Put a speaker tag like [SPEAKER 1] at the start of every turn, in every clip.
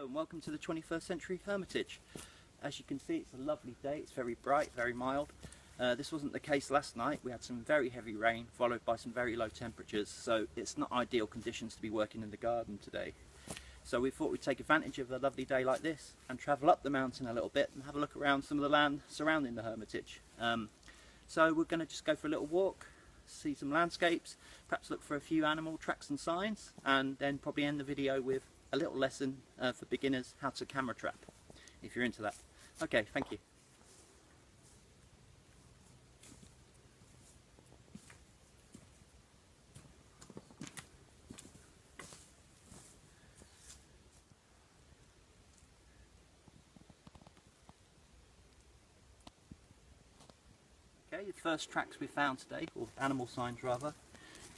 [SPEAKER 1] Hello and welcome to the 21st Century Hermitage. As you can see, it's a lovely day. It's very bright, very mild. This wasn't the case last night. We had some very heavy rain followed by some very low temperatures, so it's not ideal conditions to be working in the garden today. So we thought we'd take advantage of a lovely day like this and travel up the mountain a little bit and have a look around some of the land surrounding the Hermitage. So we're going to just go for a little walk, see some landscapes, perhaps look for a few animal tracks and signs, and then probably end the video with a little lesson for beginners how to camera trap, if you're into that. Okay, thank you. Okay, the first tracks we found today, or animal signs rather,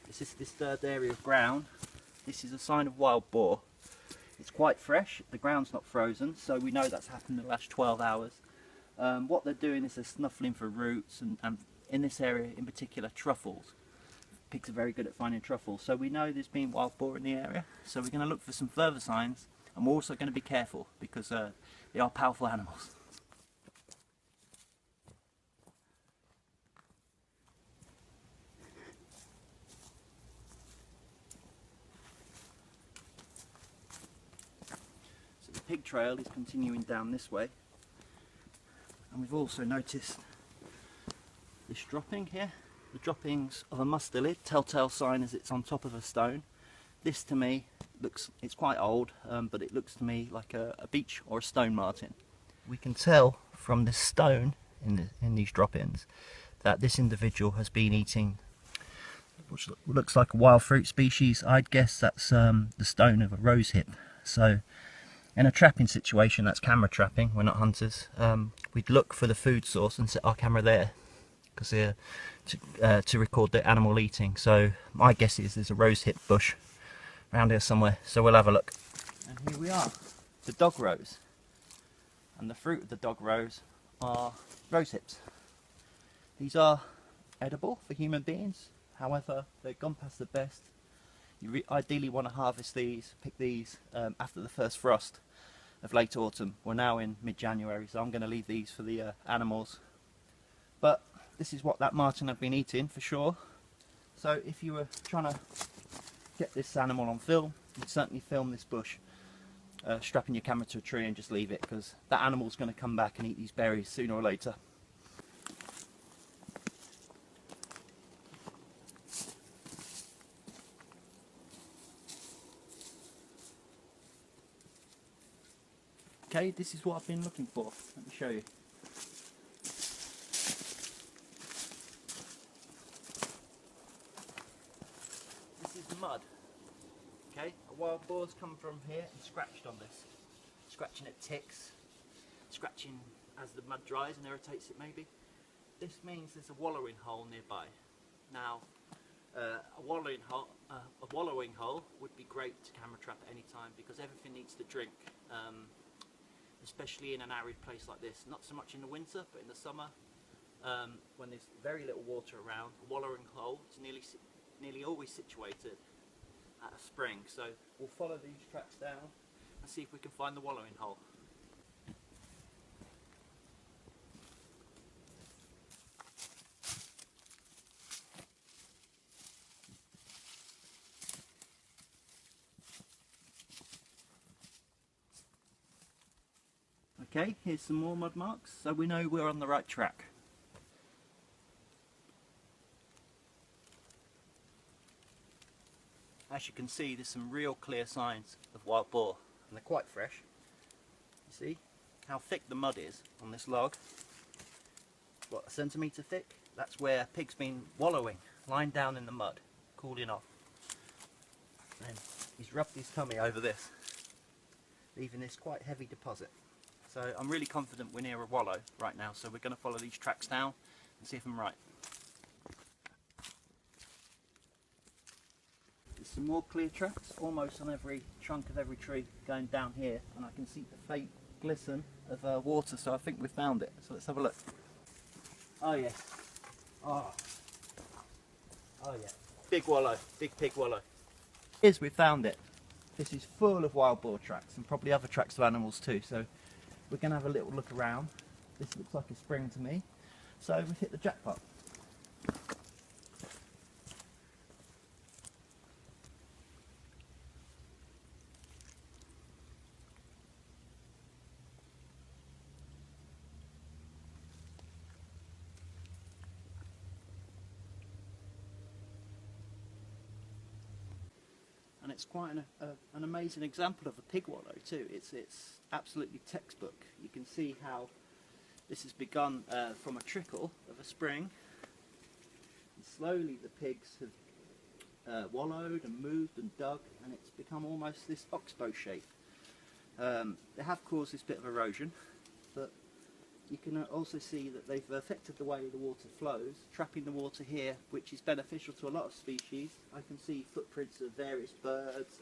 [SPEAKER 1] is this third area of ground. This is a sign of wild boar. It's quite fresh, the ground's not frozen, so we know that's happened in the last 12 hours. What they're doing is they're snuffling for roots and in this area in particular truffles. Pigs are very good at finding truffles, so we know there's been wild boar in the area. So we're going to look for some further signs, and we're also going to be careful because they are powerful animals. The pig trail is continuing down this way, and we've also noticed this dropping here. The droppings of a mustelid, telltale sign as it's on top of a stone. This to me looks, it's quite old, but it looks to me like a beech or a stone marten. We can tell from this stone in these drop-ins that this individual has been eating what looks like a wild fruit species. I'd guess that's the stone of a rosehip. So in a trapping situation, that's camera trapping, we're not hunters, we'd look for the food source and set our camera there because to record the animal eating. So my guess is there's a rosehip bush around here somewhere, so we'll have a look. And here we are, the dog rose, and the fruit of the dog rose are rosehips. These are edible for human beings, however they've gone past the best. You ideally want to harvest these, pick these after the first frost of late autumn. We're now in mid-January, so I'm going to leave these for the animals. But this is what that marten had been eating for sure. So if you were trying to get this animal on film, you'd certainly film this bush, strapping your camera to a tree and just leave it, because that animal's going to come back and eat these berries sooner or later. Okay, this is what I've been looking for. Let me show you. This is mud. Okay, a wild boar's come from here and scratched on this. Scratching at ticks, scratching as the mud dries and irritates it maybe. This means there's a wallowing hole nearby. Now, a wallowing hole would be great to camera trap at any time because everything needs to drink. Especially in an arid place like this, not so much in the winter, but in the summer, when there's very little water around. A wallowing hole is nearly always situated at a spring, so we'll follow these tracks down and see if we can find the wallowing hole. Okay, here's some more mud marks, so we know we're on the right track. As you can see, there's some real clear signs of wild boar, and they're quite fresh. You see how thick the mud is on this log? What, a centimetre thick? That's where pig's been wallowing, lying down in the mud, cooling off. And he's rubbed his tummy over this, leaving this quite heavy deposit. So I'm really confident we're near a wallow right now, so we're going to follow these tracks down and see if I'm right. There's some more clear tracks, almost on every trunk of every tree going down here, and I can see the faint glisten of water, so I think we've found it. So let's have a look. Oh yes. Oh yeah. Big wallow, big pig wallow. Here's, we found it. this is full of wild boar tracks and probably other tracks of animals too. So we're going to have a little look around. This looks like a spring to me. So we've hit the jackpot. And it's quite an amazing example of a pig wallow too. It's absolutely textbook. You can see how this has begun from a trickle of a spring. And slowly the pigs have wallowed and moved and dug, and it's become almost this oxbow shape. They have caused this bit of erosion, but you can also see that they've affected the way the water flows, trapping the water here, which is beneficial to a lot of species. I can see footprints of various birds,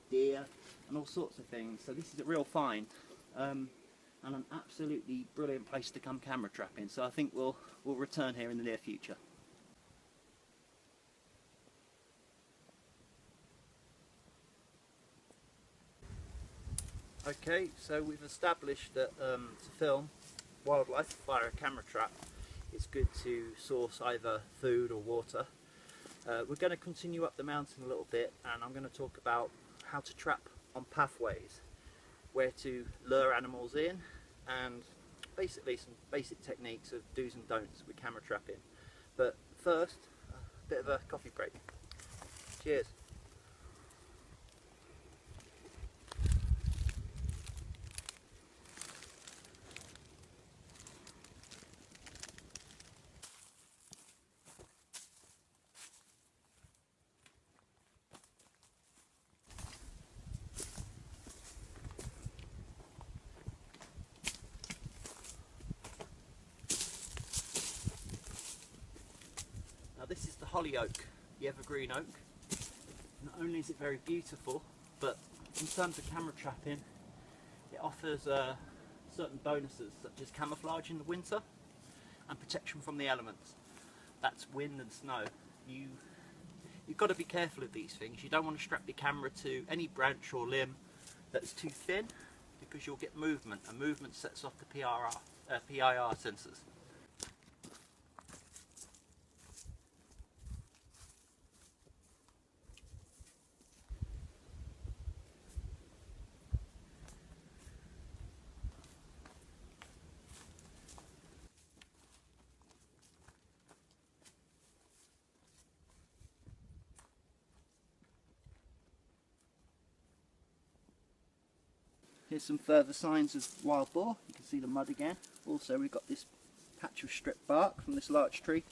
[SPEAKER 1] deer, and all sorts of things. So this is a real find, and an absolutely brilliant place to come camera trapping. So I think we'll return here in the near future. Okay, so we've established that to film wildlife via a camera trap, it's good to source either food or water. We're going to continue up the mountain a little bit, and I'm going to talk about how to trap on pathways, where to lure animals in, and basically some basic techniques of do's and don'ts with camera trapping. But first, a bit of a coffee break. Cheers. Now this is the holly oak, the evergreen oak. Not only is it very beautiful, but in terms of camera trapping, it offers certain bonuses such as camouflage in the winter and protection from the elements. That's wind and snow. You've got to be careful of these things. You don't want to strap your camera to any branch or limb that's too thin, because you'll get movement, and movement sets off the PIR sensors. Here's some further signs of wild boar. You can see the mud again. Also, we've got this patch of stripped bark from this larch tree.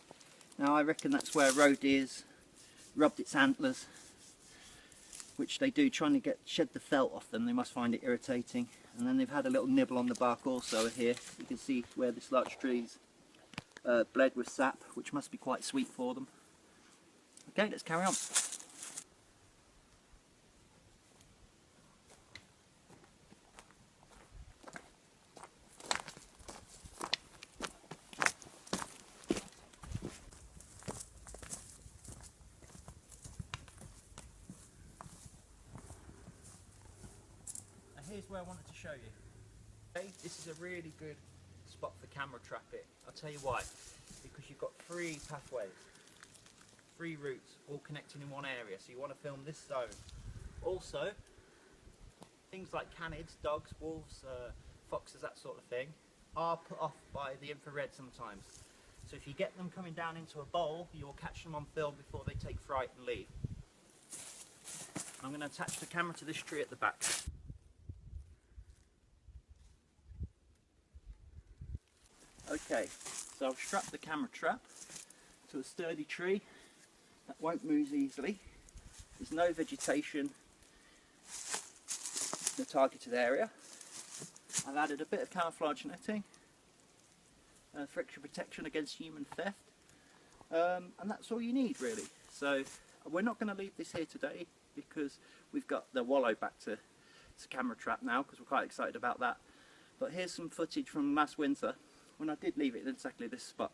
[SPEAKER 1] Now I reckon that's where roe deer's rubbed its antlers, which they do trying to shed the felt off them. They must find it irritating. And then they've had a little nibble on the bark also here. You can see where this larch tree's bled with sap, which must be quite sweet for them. Okay, let's carry on. Here's where I wanted to show you. Okay, this is a really good spot for camera trapping. I'll tell you why. Because you've got 3 pathways, 3 routes, all connecting in one area. So you want to film this zone. Also, things like canids, dogs, wolves, foxes, that sort of thing, are put off by the infrared sometimes. So if you get them coming down into a bowl, you'll catch them on film before they take fright and leave. I'm going to attach the camera to this tree at the back. Okay, so I've strapped the camera trap to a sturdy tree that won't move easily. There's no vegetation in the targeted area. I've added a bit of camouflage netting for extra protection against human theft, and that's all you need really. So we're not going to leave this here today because we've got the wallow back to camera trap now, because we're quite excited about that. But here's some footage from last winter when I did leave it in exactly this spot.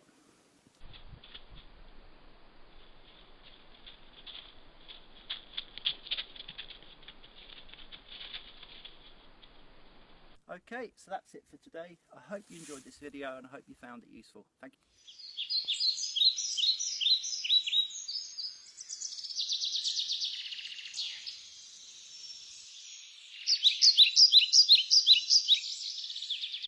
[SPEAKER 1] Okay, so that's it for today. I hope you enjoyed this video and I hope you found it useful. Thank you.